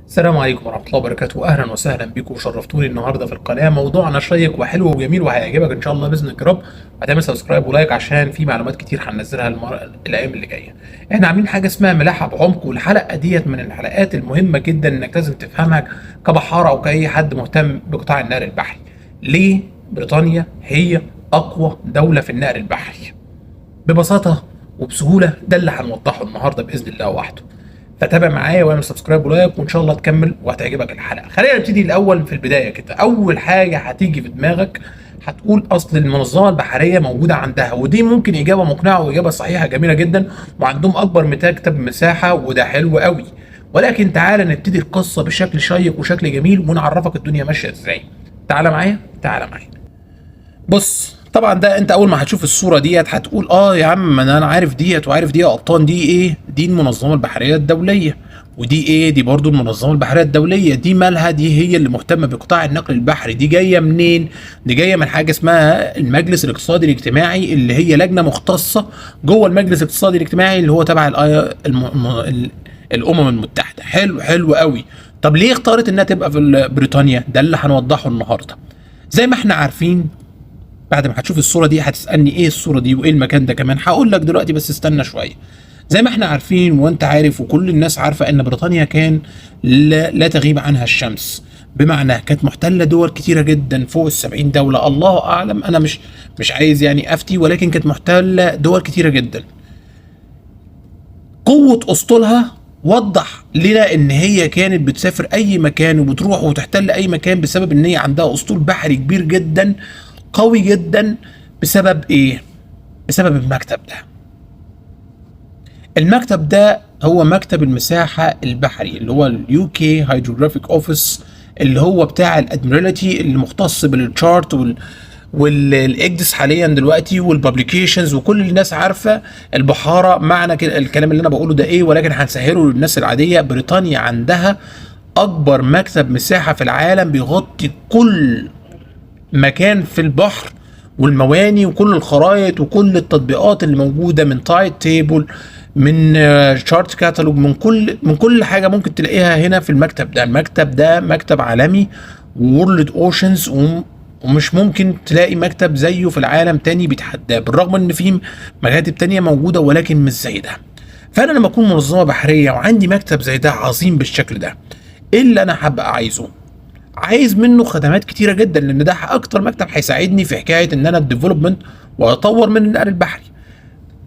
السلام عليكم ورحمة الله وبركاته، أهلا وسهلا بكم وشرفتوني النهاردة في القناة. موضوعنا شيق وحلو وجميل وهيعجبك إن شاء الله بإذن الرب. هتعمل سبسكرايب ولايك عشان في معلومات كتير هننزلها الأيام اللي جاية. إحنا عاملين حاجة اسمها ملاحة بعمق، والحلقة ديت من الحلقات المهمة جدا إنك لازم تفهمها كبحارة أو كأي حد مهتم بقطاع النقل البحري. ليه بريطانيا هي أقوى دولة في النقل البحري؟ ببساطة وبسهولة ده اللي هنوضحه النهاردة بإذن الله وحده. فتابع معايا واعمل سبسكرايب ولايك وان شاء الله تكمل وهتعجبك الحلقه. خلينا نبتدي الاول في البدايه كده. اول حاجه هتيجي في دماغك هتقول اصل المنظمه البحريه موجوده عندها، ودي ممكن اجابه مقنعه واجابه صحيحه جميله جدا، وعندهم اكبر مكتب مساحه وده حلو قوي. ولكن تعالى نبتدي القصه بشكل شيق وشكل جميل ونعرفك الدنيا ماشيه ازاي. تعالى معايا تعالى معايا. بص طبعا ده انت اول ما هتشوف الصوره ديت هتقول يا عم انا عارف ديت وعارف دي قبطان. دي ايه؟ دي المنظمه البحريه الدوليه. ودي ايه؟ دي برضو المنظمه البحريه الدوليه. دي مالها؟ دي هي اللي مهتمه بقطاع النقل البحري. دي جايه منين؟ دي جايه من حاجه اسمها المجلس الاقتصادي الاجتماعي، اللي هي لجنه مختصه جوه المجلس الاقتصادي الاجتماعي اللي هو تبع الامم المتحده. حلو حلو قوي. طب ليه اختارت انها تبقى في بريطانيا؟ ده اللي هنوضحه النهارده. زي ما احنا عارفين، بعد ما هتشوف الصوره دي هتسالني ايه الصوره دي وايه المكان ده كمان. هقول لك دلوقتي بس استنى شويه. زي ما احنا عارفين وانت عارف وكل الناس عارفه ان بريطانيا كان لا تغيب عنها الشمس، بمعنى كانت محتله دول كتيره جدا فوق ال70 دوله. الله اعلم، انا مش عايز يعني افتي، ولكن كانت محتله دول كتيره جدا. قوه اسطولها وضح لنا ان هي كانت بتسافر اي مكان وبتروح وتحتل اي مكان بسبب ان هي عندها اسطول بحري كبير جدا قوي جدا. بسبب ايه؟ بسبب المكتب ده. المكتب ده هو مكتب المساحة البحري اللي هو اليو كي هيدروجرافيك اوفيس، اللي هو بتاع الادميرالتي اللي مختص بالتشارت والاكدس حاليا دلوقتي والببليكيشنز، وكل الناس عارفه البحاره. معنى كده الكلام اللي انا بقوله ده ايه؟ ولكن هنسهله للناس العاديه. بريطانيا عندها اكبر مكتب مساحه في العالم بيغطي كل مكان في البحر والمواني وكل الخرائط وكل التطبيقات اللي موجوده، من تايد تيبل، من شارت كاتالوج، من كل حاجه ممكن تلاقيها هنا في المكتب ده. المكتب ده مكتب عالمي وورلد اوشنز، ومش ممكن تلاقي مكتب زيه في العالم تاني بيتحداه، بالرغم ان في مكاتب تانية موجوده ولكن مش زي ده. فانا لما اكون منظمه بحريه وعندي مكتب زي ده عظيم بالشكل ده، ايه اللي انا هبقى عايزه؟ عايز منه خدمات كتيره جدا، لان ده اكتر مكتب هيساعدني في حكايه ان انا الديفلوبمنت واطور من النقل البحري.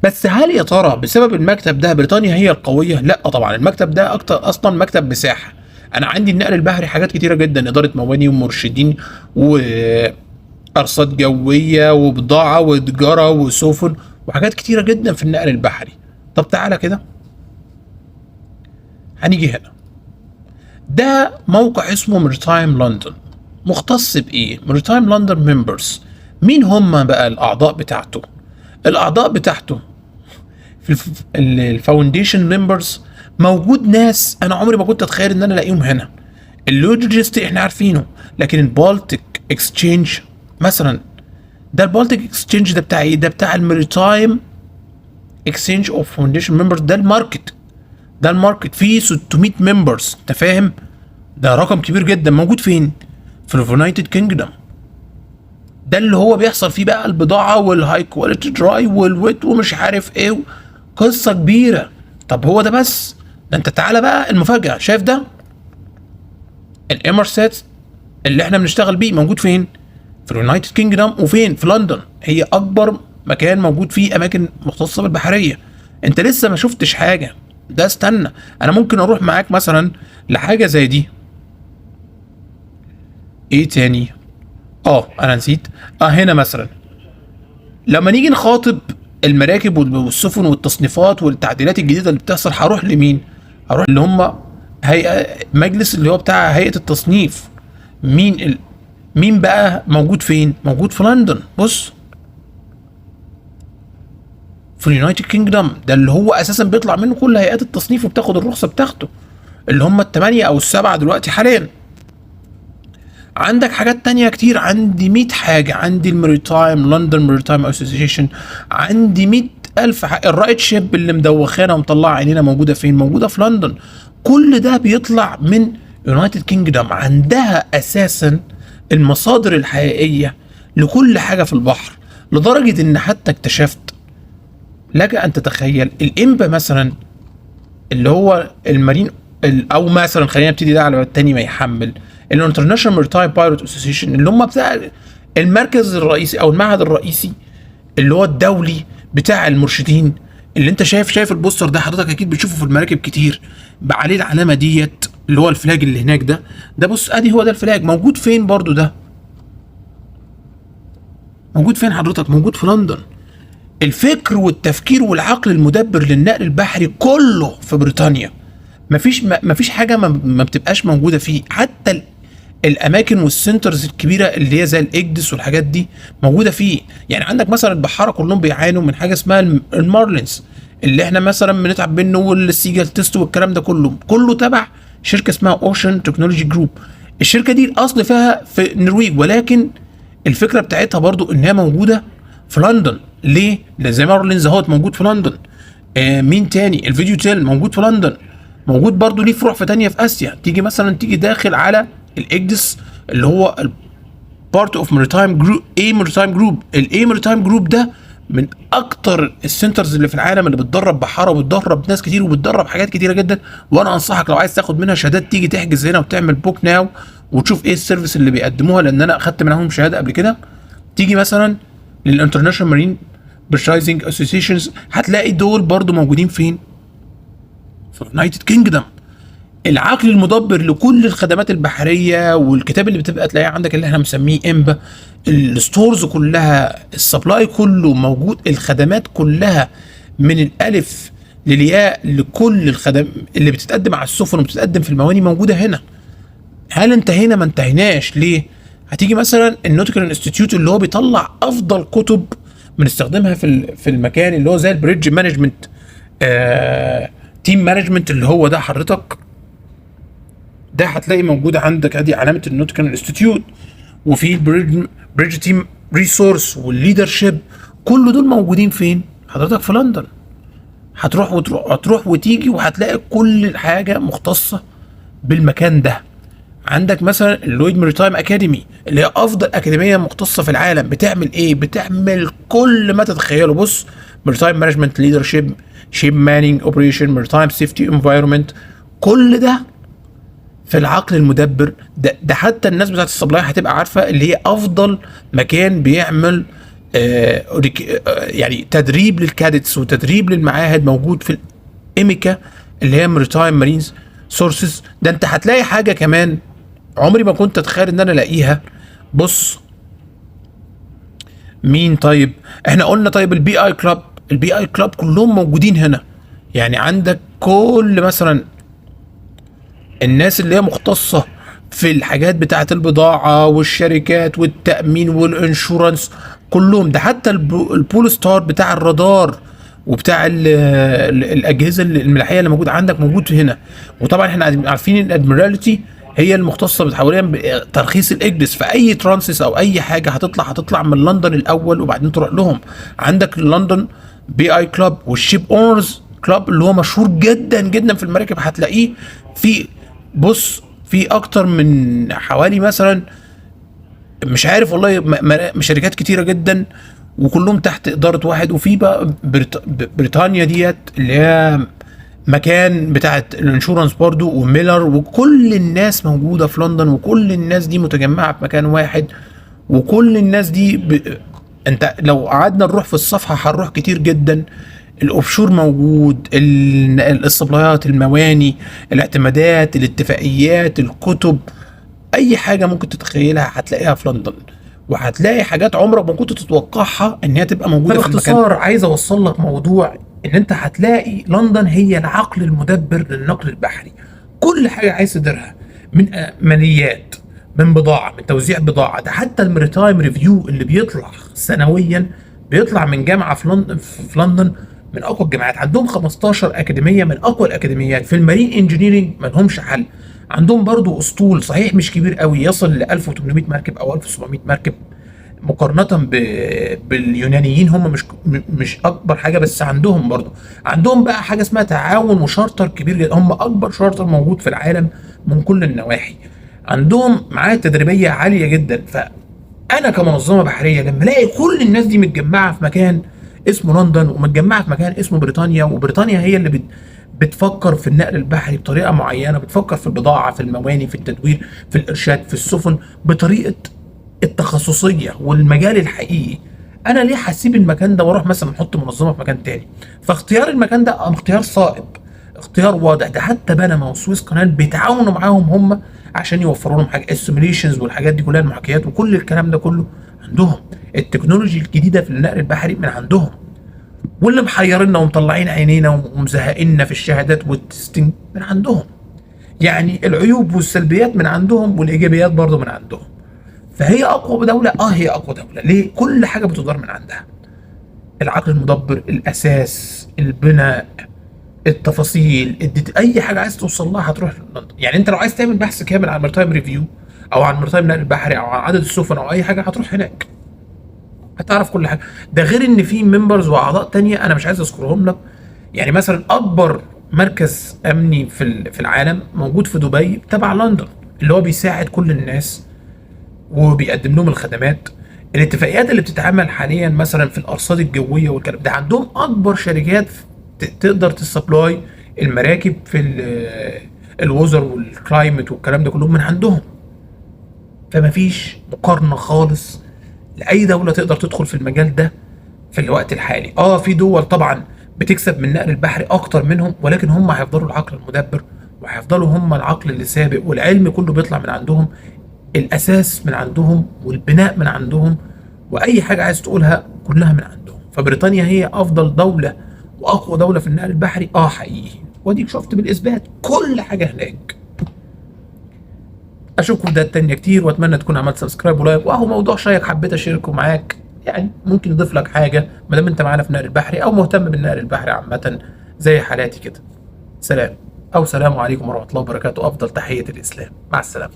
بس هل يا ترى بسبب المكتب ده بريطانيا هي القويه؟ لا طبعا. المكتب ده اكتر اصلا مكتب مساحه. انا عندي النقل البحري حاجات كتيره جدا، اداره مواني ومرشدين وارصاد جويه وبضاعه وتجاره وسفن وحاجات كتيره جدا في النقل البحري. طب تعالى كده هنيجي هنا. ده موقع اسمه ميرتايم لندن، مختص بايه؟ ميرتايم لندن ممبرز. مين هم بقى الاعضاء بتاعته؟ الاعضاء بتاعته في الفاونديشن ممبرز موجود ناس انا عمري ما كنت اتخيل ان انا الاقيهم هنا. اللوجيست احنا عارفينه، لكن البالتيك اكسشينج مثلا، ده البالتيك اكسشينج ده بتاع ايه؟ ده بتاع الميرتايم اكسشينج اوف فاونديشن ممبرز. ده الماركت فيه 600 ممبرز. انت فاهم؟ ده رقم كبير جدا. موجود فين؟ في اليونايتد كينجدم. ده اللي هو بيحصل فيه بقى البضاعه والهاي كواليتي دراي والويت ومش عارف ايه، قصه كبيره. طب هو ده بس؟ ده انت تعالى بقى المفاجاه. شايف ده؟ الامرسات اللي احنا بنشتغل بيه موجود فين؟ في اليونايتد كينجدم. وفين؟ في لندن. هي اكبر مكان موجود فيه اماكن مختصه بالبحريه. انت لسه ما شفتش حاجه. ده استنى، انا ممكن اروح معاك مثلا لحاجه زي دي. ايه تاني؟ انا نسيت. هنا مثلا لما نيجي نخاطب المراكب والسفن والتصنيفات والتعديلات الجديده اللي بتحصل، هروح لمين؟ هروح اللي هم هيئه مجلس اللي هو بتاع هيئه التصنيف. مين بقى موجود فين؟ موجود في لندن. بص، في اليونايتد كينجدم. ده اللي هو اساسا بيطلع منه كل هيئات التصنيف وبتاخد الرخصه بتاعته، اللي هم ال8 أو ال7 دلوقتي حاليا. عندك حاجات تانية كتير. عندي 100 حاجة. عندي الميريتايم لندن ميريتايم اسوسيشن. عندي 100,000 حاجة. الرايت شيب اللي مدوخانا ومطلعة عينينا موجودة فين؟ موجودة في لندن. كل ده بيطلع من يونايتد كينجدم عندها اساسا المصادر الحقيقيه لكل حاجه في البحر، لدرجه ان حتى اكتشفت لك ان تتخيل الامبا مثلا اللي هو المارين او مثلا خلينا نبتدي ده على التاني ما يحمل، الانترناشونال ميرتايم بايلوت اسوسيشن اللي هم بتاع المركز الرئيسي او المعهد الرئيسي اللي هو الدولي بتاع المرشدين، اللي انت شايف البوستر ده حضرتك اكيد بتشوفه في المراكب كتير عليه العلامه ديت اللي هو الفلاج اللي هناك ده بص ادي هو ده الفلاج. موجود فين برضو ده؟ موجود فين حضرتك؟ موجود في لندن. الفكر والتفكير والعقل المدبر للنقل البحري كله في بريطانيا. مفيش حاجه ما بتبقاش موجوده فيه، حتى الاماكن والسنترز الكبيره اللي هي زي الاجدس والحاجات دي موجوده فيه. يعني عندك مثلا البحاره كلهم بيعانوا من حاجه اسمها المارلينز اللي احنا مثلا بنتعب منه، والسيجل تيست والكلام ده كله تبع شركه اسمها اوشن تكنولوجي جروب. الشركه دي الاصل فيها في النرويج، ولكن الفكره بتاعتها برضو انها موجوده في لندن. ليه؟ لان زي مارلينز اهوت موجود في لندن. مين تاني؟ الفيديو تيل موجود في لندن. موجود برضو ليه فروع في تانية في اسيا. تيجي مثلا داخل على الاجدس اللي هو بارت اوف ماريتايم جروب، ماريتايم جروب. ماريتايم جروب ده من اكتر السنترز اللي في العالم اللي بتدرب بحاره وبتدرب ناس كتير وبتدرب حاجات كتيره جدا. وانا انصحك لو عايز تاخد منها شهادات تيجي تحجز هنا وتعمل بوك ناو وتشوف ايه السيرفيس اللي بيقدموها، لان انا اخدت منهم شهاده قبل كده. تيجي مثلا للانترناشونال مارين برشايزنج اسوسيشنز، هتلاقي دول برضو موجودين فين؟ في اليونايتد كينجدم. العقل المدبر لكل الخدمات البحريه، والكتاب اللي بتبقى تلاقيه عندك اللي احنا مسميه امبا، الستورز كلها، السبلاي كله موجود، الخدمات كلها من الالف للياء لكل الخدمات اللي بتتقدم على السفن وبتتقدم في المواني موجوده هنا. هل انتهينا؟ ما انتهيناش. ليه؟ هتيجي مثلا النوتيكال انستيتيوت اللي هو بيطلع افضل كتب بنستخدمها في المكان، اللي هو زي البريدج مانجمنت، تيم مانجمنت، اللي هو ده حضرتك ده هتلاقي موجود عندك ادي علامه النوتيكال انستيتيوت، وفي البريدج تيم ريسورس والليدرشيب. كل دول موجودين فين حضرتك؟ في لندن. هتروح وتيجي وهتلاقي كل حاجه مختصه بالمكان ده. عندك مثلا اللويد ماريتايم اكاديمي اللي هي افضل اكاديميه مختصه في العالم. بتعمل ايه؟ بتعمل كل ما تتخيله. بص، ماريتايم مانجمنت، ليدرشيب، شيب مانينج، اوبريشن، ماريتايم سيفتي، انفايرمنت، كل ده في العقل المدبر ده حتى الناس بتاعت السبلاي هتبقى عارفه اللي هي افضل مكان بيعمل يعني تدريب للكادتس وتدريب للمعاهد موجود في الاميكا اللي هي ماريتايم مارينز سورسز. ده انت هتلاقي حاجه كمان عمري ما كنت اتخيل ان انا الاقيها. بص مين؟ طيب احنا قلنا طيب البي اي كلاب كلهم موجودين هنا. يعني عندك كل مثلا الناس اللي هي مختصه في الحاجات بتاعه البضاعه والشركات والتامين والانشورنس كلهم. ده حتى البول ستار بتاع الرادار وبتاع الاجهزه الملاحيه اللي موجود هنا. وطبعا احنا عارفين ان الادميرالتي هي المختصه حواليا بترخيص الاجدس. فاي ترانسيس او اي حاجه هتطلع من لندن الاول وبعدين تروح لهم. عندك لندن بي اي كلاب والشيب اونرز كلاب اللي هو مشهور جدا جدا في المراكب. هتلاقيه في بص في اكتر من حوالي مثلا مش عارف والله شركات كتيره جدا وكلهم تحت اداره واحد. وفي بقى بريطانيا ديت اللي هي مكان بتاعت الانشورنس برضو، وميلر، وكل الناس موجوده في لندن، وكل الناس دي متجمعه في مكان واحد. وكل الناس دي انت لو قعدنا نروح في الصفحه هنروح كتير جدا. الاوفشور موجود، السبلايات، المواني، الاعتمادات، الاتفاقيات، الكتب، اي حاجه ممكن تتخيلها هتلاقيها في لندن. وهتلاقي حاجات عمرك ما كنت تتوقعها ان هي تبقى موجوده في المكان. باختصار عايز اوصل لك موضوع ان انت هتلاقي لندن هي العقل المدبر للنقل البحري. كل حاجه عايز تديرها، من ماليات، من بضاعه، من توزيع بضاعه. ده حتى المريتايم ريفيو اللي بيطلع سنويا بيطلع من جامعه في لندن من اقوى الجامعات. عندهم 15 اكاديميه من اقوى الاكاديميات في المارين انجينيرنج، ما لهمش حل. عندهم برضو اسطول صحيح مش كبير قوي، يصل ل 1800 مركب او 1700 مركب مقارنه باليونانيين. هم مش اكبر حاجه، بس عندهم بقى حاجه اسمها تعاون وشارتر كبير جدا. هم اكبر شارتر موجود في العالم من كل النواحي، عندهم معاهد تدريبيه عاليه جدا. فانا كمنظمه بحريه لما الاقي كل الناس دي متجمعه في مكان اسمه لندن، ومتجمعه في مكان اسمه بريطانيا، وبريطانيا هي اللي بتفكر في النقل البحري بطريقه معينه، بتفكر في البضاعه، في المواني، في التدوير، في الارشاد، في السفن، بطريقه التخصصيه والمجال الحقيقي. انا ليه هسيب المكان ده واروح مثلا احط منظمه في مكان تاني؟ فاختيار المكان ده اختيار صائب، اختيار واضح. ده حتى بنما وسويس قناه بيتعاونوا معاهم هم عشان يوفروا لهم حاجه السيميليشنز والحاجات دي كلها، المحاكيات وكل الكلام ده كله عندهم. التكنولوجي الجديده في النقل البحري من عندهم، واللي محيرنا ومطلعين عينينا ومزهقنا في الشهادات والتستنج من عندهم. يعني العيوب والسلبيات من عندهم، والايجابيات برضه من عندهم. فهي اقوى دوله، هي اقوى دوله. ليه؟ كل حاجه بتدار من عندها. العقل المدبر، الاساس، البناء، التفاصيل، اي حاجه عايز توصل لها هتروح لندن. يعني انت لو عايز تعمل بحث كامل عن مارتايم ريفيو، او عن مارتايم نقل البحري، او عن عدد السفن، او اي حاجه، هتروح هناك هتعرف كل حاجه. ده غير ان في ممبرز واعضاء تانية انا مش عايز اذكرهم لك. يعني مثلا اكبر مركز امني في العالم موجود في دبي تبع لندن، اللي هو بيساعد كل الناس وبيقدم لهم الخدمات. الاتفاقيات اللي بتتعمل حاليا مثلا في الارصاد الجويه والكلام ده، عندهم اكبر شركات تقدر تسبلاي المراكب في الوزر والكلايمت والكلام ده كلهم من عندهم. فما فيش مقارنه خالص لاي دوله تقدر تدخل في المجال ده في الوقت الحالي. في دول طبعا بتكسب من النقل البحري اكتر منهم، ولكن هم هيفضلوا العقل المدبر، وهيفضلوا هم العقل اللي سابق، والعلم كله بيطلع من عندهم، الاساس من عندهم، والبناء من عندهم، واي حاجه عايز تقولها كلها من عندهم. فبريطانيا هي افضل دوله واقوى دوله في النقل البحري، حقيقي. واديك شفت بالاثبات كل حاجه هناك. اشوفكم فيديوهات تانية كتير، واتمنى تكون عملت سبسكرايب ولايك. واهو موضوع شيق حبيت اشاركه معاك، يعني ممكن يضيف لك حاجه ما دام انت معانا في النقل البحري، او مهتم بالنقل البحري عامه زي حالاتي كده. سلام، او سلام عليكم ورحمه الله وبركاته. افضل تحيه الاسلام، مع السلامه.